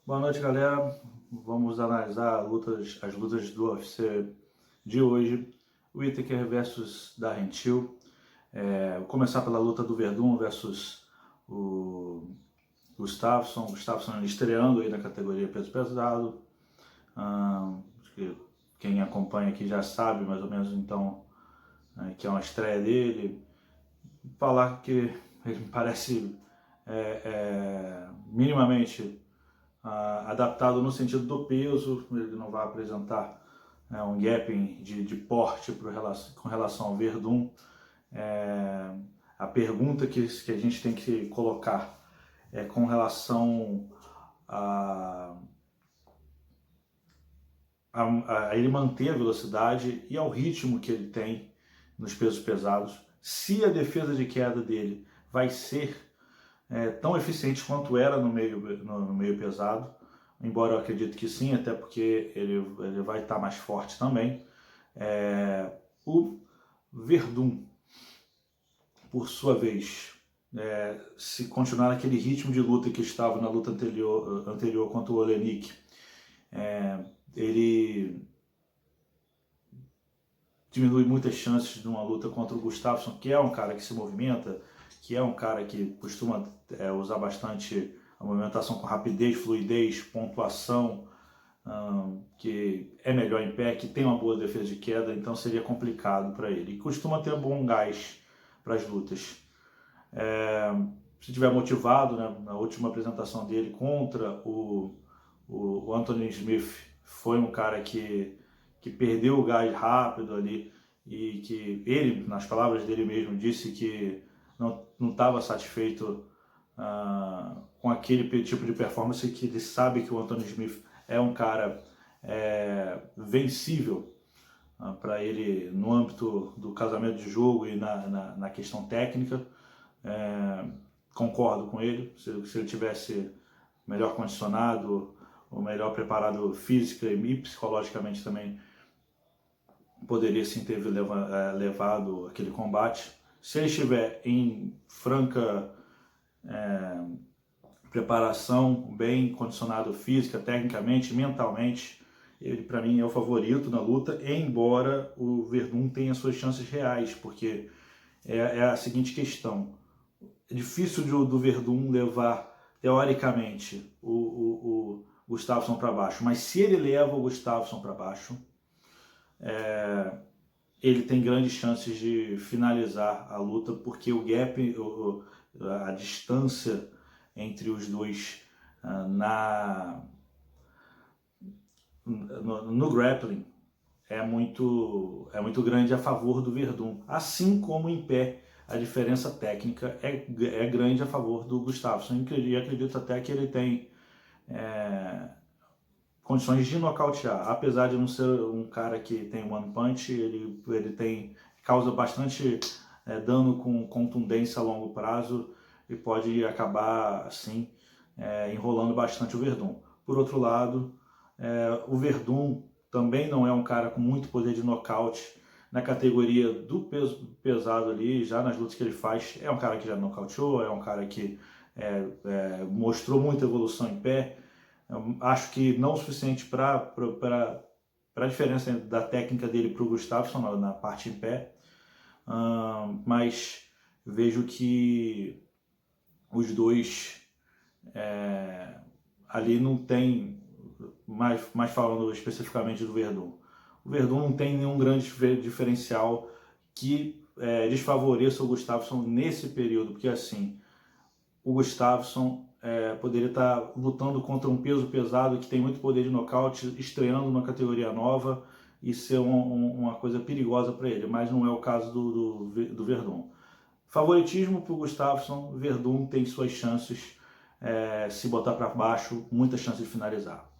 Boa noite, galera. Vamos analisar as lutas do UFC de hoje. O Whittaker versus Darren Till. Vou começar pela luta do Werdum versus o Gustafsson. O Gustafsson estreando aí na categoria peso pesado. Acho que quem acompanha aqui já sabe mais ou menos então que é uma estreia dele. Falar que ele me parece minimamente adaptado no sentido do peso, ele não vai apresentar um gap de porte com relação ao Werdum. A pergunta que a gente tem que colocar é com relação a ele manter a velocidade e ao ritmo que ele tem nos pesos pesados, se a defesa de queda dele vai ser tão eficiente quanto era no meio pesado, embora eu acredite que sim, até porque ele vai estar mais forte também. O Werdum, por sua vez, se continuar naquele ritmo de luta que estava na luta anterior contra o Oleinik, ele diminui muitas chances de uma luta contra o Gustafsson, que é um cara que se movimenta, que é um cara que costuma usar bastante a movimentação com rapidez, fluidez, pontuação, que é melhor em pé, que tem uma boa defesa de queda, então seria complicado para ele. E costuma ter bom gás para as lutas. Se estiver motivado, né, na última apresentação dele contra o Anthony Smith, foi um cara que perdeu o gás rápido ali e que ele, nas palavras dele mesmo, disse que não estava satisfeito com aquele tipo de performance, que ele sabe que o Anthony Smith é um cara vencível para ele no âmbito do casamento de jogo e na questão técnica. Concordo com ele, se ele tivesse melhor condicionado, ou melhor preparado física e psicologicamente também, poderia sim ter levado aquele combate. Se ele estiver em franca preparação, bem condicionado física, tecnicamente, mentalmente, ele para mim é o favorito na luta, embora o Werdum tenha suas chances reais, porque é a seguinte questão: é difícil do Werdum levar, teoricamente, o Gustafsson para baixo, mas se ele leva o Gustafsson para baixo, ele tem grandes chances de finalizar a luta, porque o gap, a distância entre os dois no grappling é muito grande a favor do Werdum, assim como em pé a diferença técnica é grande a favor do Gustafsson, e acredito até que ele tem condições de nocautear, apesar de não ser um cara que tem one punch, ele causa bastante dano com contundência a longo prazo e pode acabar assim enrolando bastante o Werdum. Por outro lado, o Werdum também não é um cara com muito poder de nocaute na categoria do peso pesado ali, já nas lutas que ele faz. É um cara que já nocauteou, é um cara que mostrou muita evolução em pé. Acho que não o suficiente para a diferença da técnica dele para o Gustafsson na parte em pé, mas vejo que os dois ali não tem, mais falando especificamente do Werdum, o Werdum não tem nenhum grande diferencial que desfavoreça o Gustafsson nesse período, porque assim, o Gustafsson poderia estar lutando contra um peso pesado que tem muito poder de nocaute, estreando numa categoria nova e ser uma coisa perigosa para ele, mas não é o caso do Werdum. Favoritismo para o Gustafsson, Werdum tem suas chances, se botar para baixo, muita chance de finalizar.